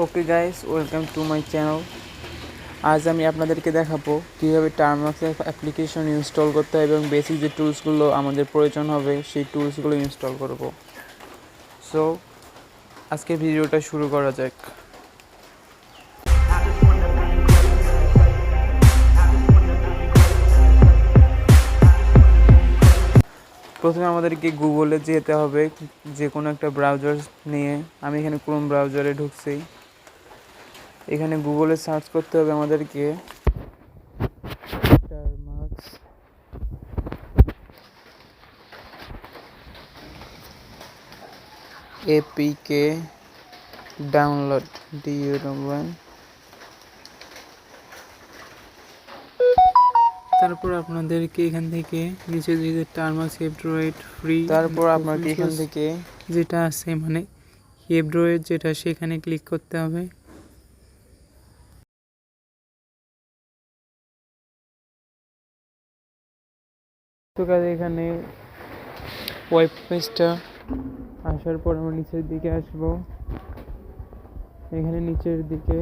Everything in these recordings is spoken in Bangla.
Okay guys, welcome to my channel. আজ আমি আপনাদেরকে দেখাবো কীভাবে টার্মাক্স অ্যাপ্লিকেশন ইনস্টল করতে হয় এবং বেসিক যে টুলসগুলো আমাদের প্রয়োজন হবে সেই টুলসগুলো ইনস্টল করব। সো আজকে ভিডিওটা শুরু করা যাক। প্রথমে আমাদেরকে গুগলে যেতে হবে, যে কোনো একটা ব্রাউজার নিয়ে। আমি এখানে ক্রোম ব্রাউজারে ঢুকছি। এখানে গুগলে সার্চ করতে হবে আমাদেরকে টার্মাক্স এপিকে ডাউনলোড DU1। তারপর আপনাদেরকে এখান থেকে নিচে যে টার্মাক্স এফড্রয়েড ফ্রি, তারপর আপনাকে এখান থেকে যেটা আছে মানে এফড্রয়েড যেটা, সেখানে ক্লিক করতে হবে। তো কাজে এখানে ওয়েব পেজটা আসার পর আমরা নিচের দিকে আসবো। এখানে নিচের দিকে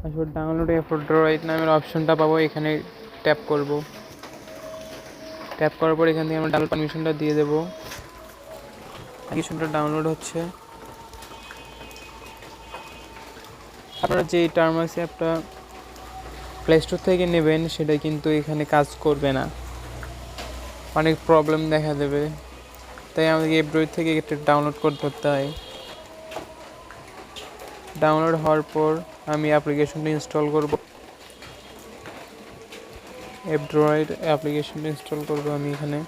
আসবো, ডাউনলোড এফড্রয়েড নামের অপশনটা পাবো। এখানে ট্যাপ করব। ট্যাপ করার পর এখান থেকে আমরা ডাউনলোড পারমিশনটা দিয়ে দেবো। অ্যাপ্লিকেশনটা ডাউনলোড হচ্ছে। আপনারা যে টার্মাক্স অ্যাপটা প্লে স্টোর থেকে নেবেন সেটা কিন্তু এখানে কাজ করবে না, অনেক প্রবলেম দেখা দেবে। তাই আমাদেরকে অ্যান্ড্রয়েড থেকে এটা ডাউনলোড করতে হয়। ডাউনলোড হওয়ার পর আমি অ্যাপ্লিকেশনটা ইনস্টল করব। অ্যান্ড্রয়েড অ্যাপ্লিকেশনটা ইনস্টল করব আমি এখানে।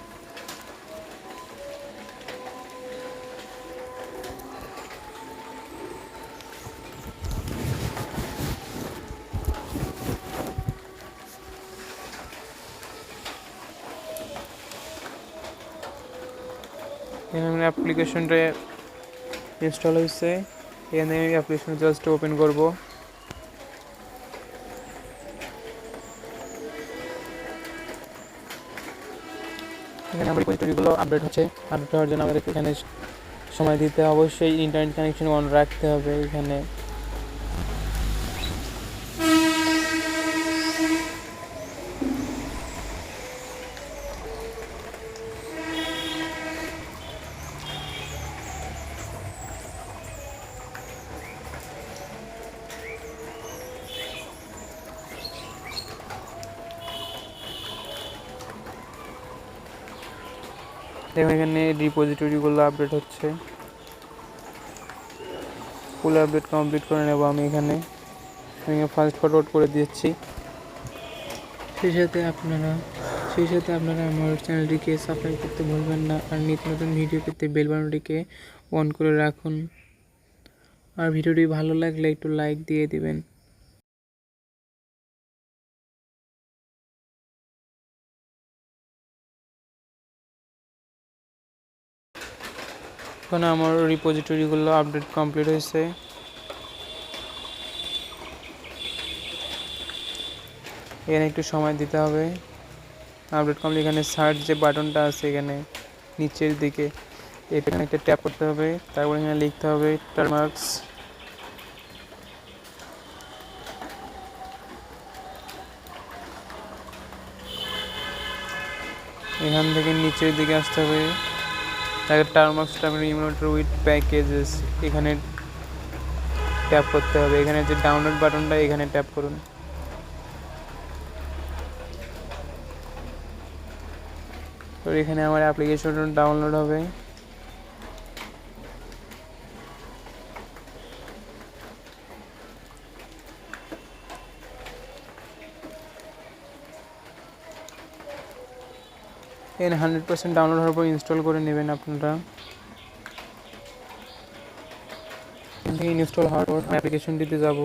এখানে অ্যাপ্লিকেশনটা ইনস্টল হয়েছে। এখানে আমি অ্যাপ্লিকেশন জাস্ট ওপেন করব। এখানে আমার রিপোজিটরিগুলো আপডেট হচ্ছে। আপডেট হওয়ার জন্য আমাদের এখানে সময় দিতে অবশ্যই ইন্টারনেট কানেকশন অন রাখতে হবে। এখানে দেখুন, এখানে রিপোজিটরিগুলো আপডেট হচ্ছে। ফুল আপডেট কমপ্লিট করে নেব আমি। এখানে ফার্স্ট ফরওয়ার্ড করে দিচ্ছি। সেই সাথে আপনারা আমার চ্যানেলটিকে সাবস্ক্রাইব করতে ভুলবেন না, আর নিত্য নতুন ভিডিও পেতে বেল বাটনটিকে অন করে রাখুন। আর ভিডিওটি ভালো লাগলে একটু লাইক দিয়ে দিবেন। এখন আমার রিপোজিটরিগুলো আপডেট কমপ্লিট হয়েছে। এখানে একটু সময় দিতে হবে। Update complete. এখানে সার্চ যে বাটনটা আছে এখানে নিচের দিকে, এখানে একটা ট্যাপ করতে হবে। তারপর এখানে লিখতে হবে টার্মাক্স। এখান থেকে নিচের দিকে আসতে হবে। তারপর টার্মাক্স রিমোটার উইথ প্যাকেজেস, এখানে ট্যাপ করতে হবে। এখানে যে ডাউনলোড বাটনটা, এখানে ট্যাপ করুন। তো এখানে আমার অ্যাপ্লিকেশনটা ডাউনলোড হবে। এখানে 100% ডাউনলোড হওয়ার পর ইনস্টল করে নেবেন আপনারা। ইনস্টল হওয়ার পর অ্যাপ্লিকেশনটিতে যাব।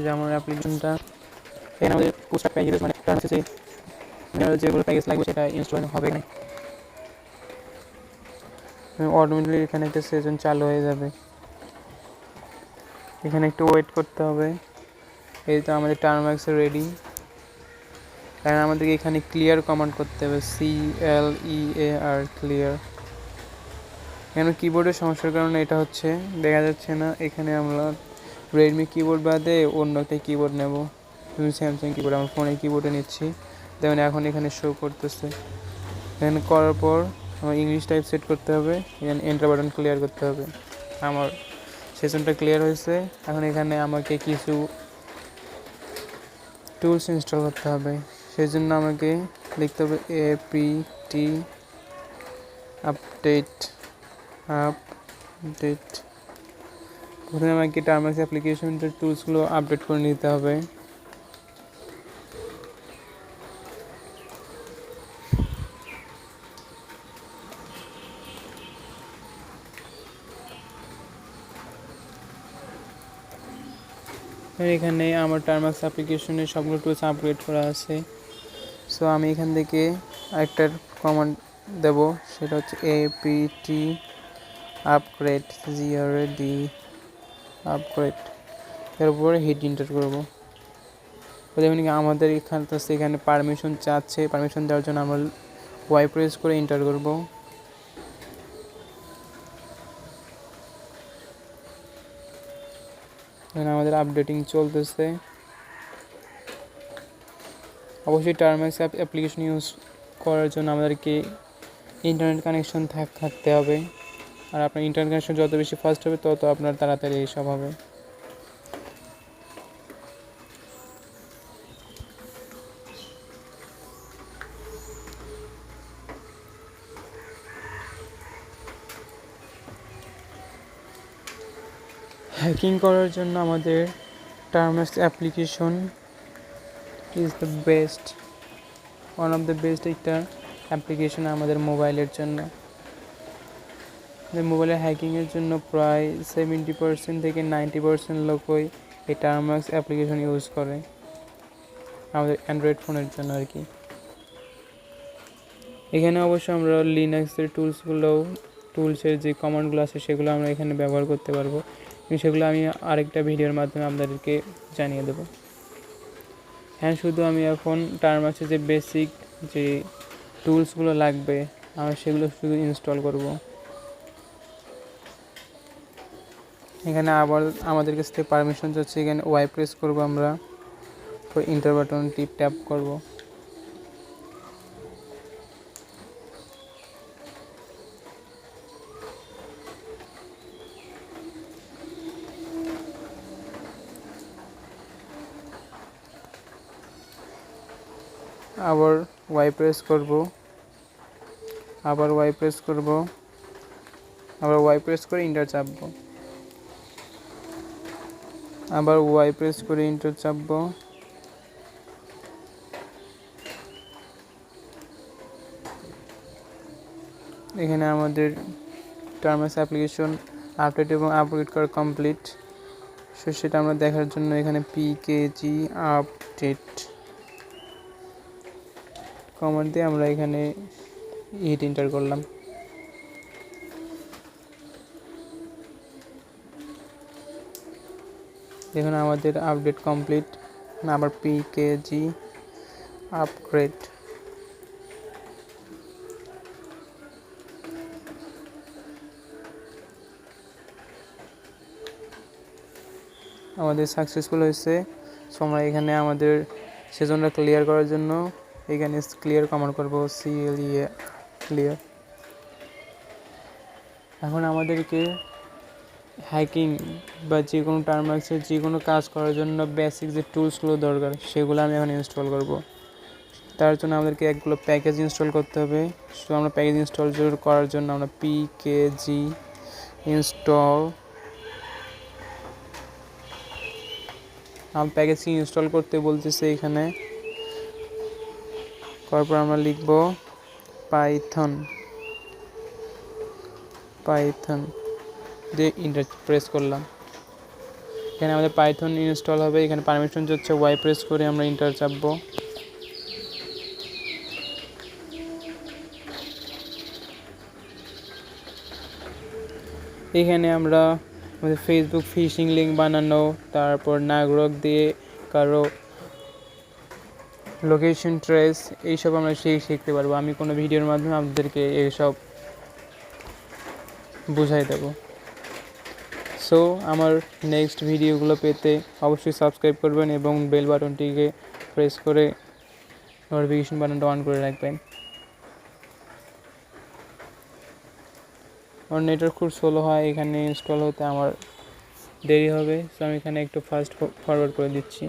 যেমন অ্যাপ্লিকেশনটা এখানে আমাদের পুস্টার প্যাকেজ মানে যেগুলো প্যাকেজ লাগবে সেটা ইনস্টল হবে না, অটোমেটিক্যালি এখানে একটা সেশন চালু হয়ে যাবে। এখানে একটু ওয়েট করতে হবে। এই তো আমাদের টার্মাক্স রেডি। কারণ আমাদেরকে এখানে ক্লিয়ার কমান্ড করতে হবে, CLEAR, ক্লিয়ার। এখানে কিবোর্ডের সমস্যার কারণে এটা হচ্ছে দেখা যাচ্ছে না। এখানে আমরা রেডমি কিবোর্ড বাদে অন্য একটা কিবোর্ড নেব, স্যামসাং কিবোর্ড আমার ফোনের কিবোর্ডে নিচ্ছি। যেমন এখন এখানে শো করতেছে। এখানে করার পর আমার ইংলিশ টাইপ সেট করতে হবে, এখানে এন্টার বাটন ক্লিয়ার করতে হবে। আমার সেশনটা ক্লিয়ার হয়েছে। এখন এখানে আমাকে কিছু টুলস ইনস্টল করতে হবে। সেই জন্য আমাকে লিখতে হবে apt আপডেট। প্রথমে আমাকে টার্মাক্স অ্যাপ্লিকেশনটার টুলসগুলো আপডেট করে নিতে হবে। এখানে আমার টার্মাক্স অ্যাপ্লিকেশনের সবগুলো টুলস আপগ্রেড করা আছে। সো আমি এখান থেকে একটা কমান্ড দেব, সেটা হচ্ছে apt আপগ্রেড আপগ্রেড। এরপরে হিট এন্টার করবো। দেখুন আমাদের এখানে পারমিশন চাচ্ছে, পারমিশন দেওয়ার জন্য আমরা ওয়াই প্রেস করে এন্টার করব। এখানে আমাদের আপডেটিং চলতেছে। অবশ্যই টার্মাক্স অ্যাপ্লিকেশন ইউজ করার জন্য আমাদেরকে ইন্টারনেট কানেকশন থাকতে হবে। আর আপনার ইন্টারনেট কানেকশন যত বেশি ফাস্ট হবে তত আপনার তাড়াতাড়ি এইসব হবে। হ্যাকিং করার জন্য আমাদের Termux application is the best, one of the best একটা অ্যাপ্লিকেশন আমাদের মোবাইলের জন্য। মোবাইলের হ্যাকিংয়ের জন্য প্রায় 70% থেকে 90% লোকই এই টার্মাক্স অ্যাপ্লিকেশন ইউজ করে আমাদের অ্যান্ড্রয়েড ফোনের জন্য আর কি। এখানে অবশ্য আমরা লিনাক্সের টুলসের যে কমান্ডগুলো আছে সেগুলো আমরা এখানে ব্যবহার করতে পারবো, কিন্তু সেগুলো আমি আরেকটা ভিডিওর মাধ্যমে আপনাদেরকে জানিয়ে দেবো। হ্যাঁ, শুধু আমি এখন টার্মাক্সের যে বেসিক যে টুলসগুলো লাগবে আমরা সেগুলো শুধু ইনস্টল করব। এখানে আবার আমাদের কাছ থেকে পারমিশন যাচ্ছে, এখানে ওয়াই প্রেস করব আমরা, এন্টার বাটন ট্যাপ করব। আবার ওয়াই প্রেস করব, আবার ওয়াই প্রেস করব, আবার ওয়াই প্রেস করে এন্টার চাপবো, আবার ওয়াই প্রেস করে এন্টার চাপবো। এখানে আমাদের টার্মাক্স অ্যাপ্লিকেশন আপডেট এবং আপগ্রেড করা কমপ্লিট। সো সেটা আমরা দেখার জন্য এখানে পিকেজি আপডেট কমান্ড দিয়ে আমরা এখানে হিট এন্টার করলাম। দেখুন আমাদের আপডেট কমপ্লিট। আবার পিকেজি আপগ্রেড। আমাদের সাকসেসফুল হয়েছে। সো আমরা এখানে আমাদের সেজনটা ক্লিয়ার করার জন্য এখানে ক্লিয়ার কমান্ড করব, ক্লিয়ার। এখন আমাদেরকে হ্যাকিং বা যে কোনো টার্মাক্সের যে কোনো কাজ করার জন্য বেসিক যে টুলসগুলো দরকার সেগুলো আমি এখন ইনস্টল করব। তার জন্য আমাদেরকে একগুলো প্যাকেজ ইনস্টল করতে হবে। সো আমরা প্যাকেজ ইনস্টল করার জন্য আমরা পিকেজি ইনস্টল, আমি প্যাকেজটি ইনস্টল করতে বলতেছে এখানে। করার পর আমরা লিখব পাইথন দিয়ে এন্টার প্রেস করলাম। এখানে আমাদের পাইথন ইনস্টল হবে। এখানে পারমিশন হচ্ছে ওয়াই প্রেস করে আমরা এন্টার চাপবো। এখানে আমরা আমাদের ফেসবুক ফিশিং লিঙ্ক বানানো, তারপর নাগরক দিয়ে কারো লোকেশন ট্রেস, এইসব আমরা শিখতে পারবো। আমি কোনো ভিডিওর মাধ্যমে আপনাদেরকে এইসব বুঝাই দেব। সো আমার নেক্সট ভিডিওগুলো পেতে অবশ্যই সাবস্ক্রাইব করবেন এবং বেল বাটনটিকে প্রেস করে নোটিফিকেশন বাটনটা অন করে রাখবেন। আমার নেটওয়ার্ক খুব স্লো হয়, এখানে ইনস্টল হতে আমার দেরি হবে, সো আমি এখানে একটু ফাস্ট ফরওয়ার্ড করে দিচ্ছি।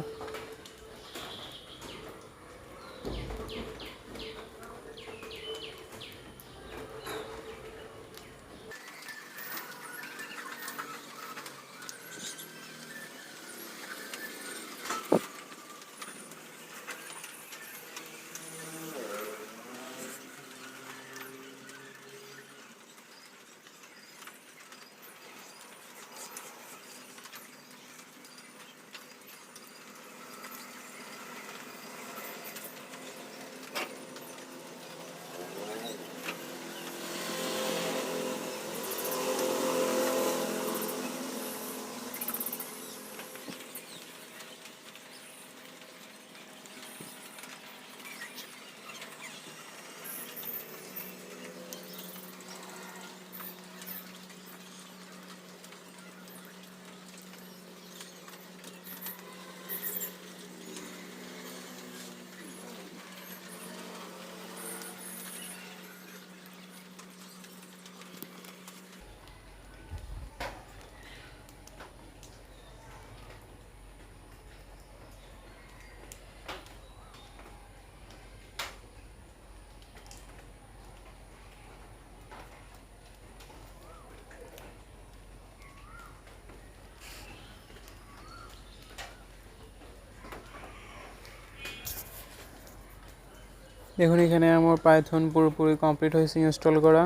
দেখুন এখানে আমার পাইথন পুরোপুরি কমপ্লিট হয়েছে ইনস্টল করা।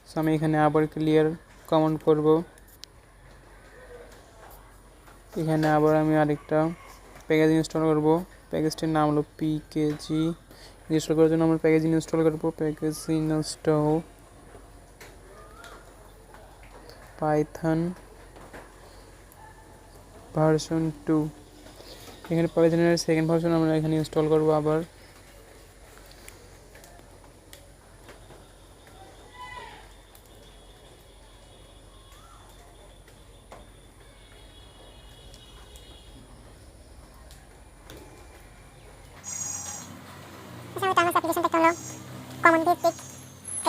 সো আমি এখানে আবার ক্লিয়ার কমান্ড করব। এখানে আবার আমি আরেকটা প্যাকেজ ইনস্টল করব। প্যাকেজটির নাম হলো পিকেজি। ইনস্টল করার জন্য আমরা প্যাকেজ ইনস্টল করব। Package install Python version 2। এখানে পাইথনের সেকেন্ড ভার্সন আমরা এখানে ইনস্টল করব আবার। অ্যাপ্লিকেশনটা হলো কমান্ড ভিত্তিক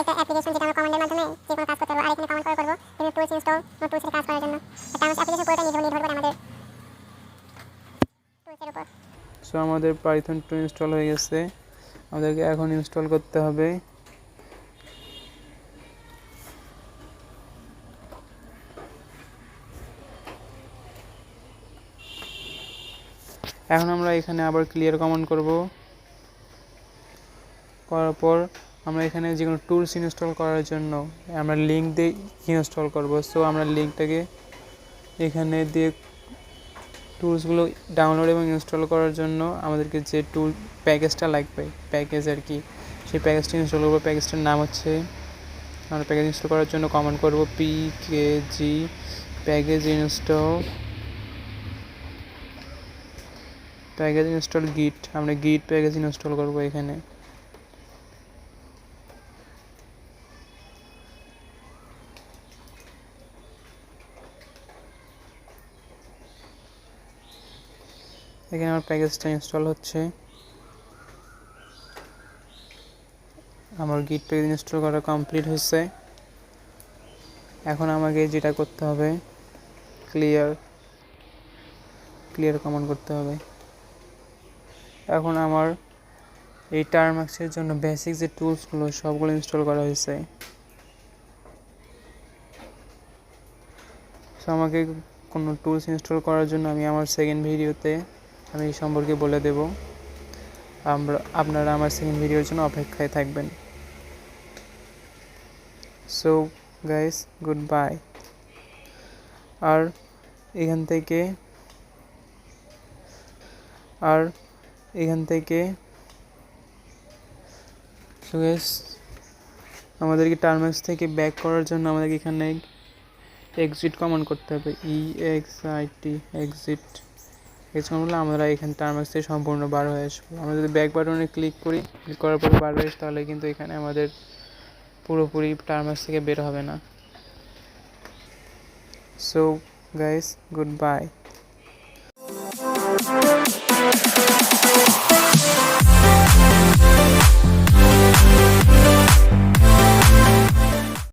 একটা অ্যাপ্লিকেশন, যেটা আমরা কমান্ডের মাধ্যমে যে কোনো কাজ করতে পারবো। আর এখানে কমান্ড করে করবো বিভিন্ন টুলস ইনস্টল, টুলসের কাজ করার জন্য। টার্মস অ্যাপ্লিকেশন পুরোটা নির্ভর করে আমাদের টুলসের উপর। সো আমাদের পাইথন 2 ইনস্টল হয়ে গেছে, আমাদেরকে এখন ইনস্টল করতে হবে। এখন আমরা এখানে আবার ক্লিয়ার কমান্ড করব। করার পর আমরা এখানে যে কোনো টুলস ইনস্টল করার জন্য আমরা লিঙ্ক দিয়ে ইনস্টল করব। সো আমরা লিঙ্কটাকে এখানে দিয়ে টুলসগুলো ডাউনলোড এবং ইনস্টল করার জন্য আমাদেরকে যে টুল প্যাকেজটা লাগবে, প্যাকেজ আর কি, সেই প্যাকেজটা ইনস্টল করবো। প্যাকেজটার নাম হচ্ছে, আমরা প্যাকেজ ইনস্টল করার জন্য কমান্ড করব পিকেজি প্যাকেজ ইনস্টল গিট। আমরা গিট প্যাকেজ ইনস্টল করব এখানে। এখানে আমার প্যাকেজটা ইনস্টল হচ্ছে। আমার গিট প্যাকেজ ইনস্টল করা কমপ্লিট হয়েছে। এখন আমাকে যেটা করতে হবে, ক্লিয়ার কমান্ড করতে হবে। এখন আমার এই টার্মাক্সের জন্য বেসিক যে টুলসগুলো সবগুলো ইনস্টল করা হয়েছে। সো আমাকে কোনো টুলস ইনস্টল করার জন্য আমি আমার সেকেন্ড ভিডিওতে আমি এই সম্পর্কে বলে দেব। আপনারা আমার সেকেন্ড ভিডিওর জন্য অপেক্ষায় থাকবেন। So guys, good bye. আর এখান থেকে সো গাইস, আমাদেরকে টার্মাক্স থেকে ব্যাক করার জন্য আমাদেরকে এখানে এক্সিট কমান্ড করতে হবে। এক্সিট করলে আমরা এখানে টার্মাক্স থেকে সম্পূর্ণ বার হয়ে আসবো। আমরা যদি ব্যাক বাটনে ক্লিক করার পর বার হয়ে আসি, তাহলে কিন্তু এখানে আমাদের পুরোপুরি টার্মাক্স থেকে বের হবে না। So guys, goodbye.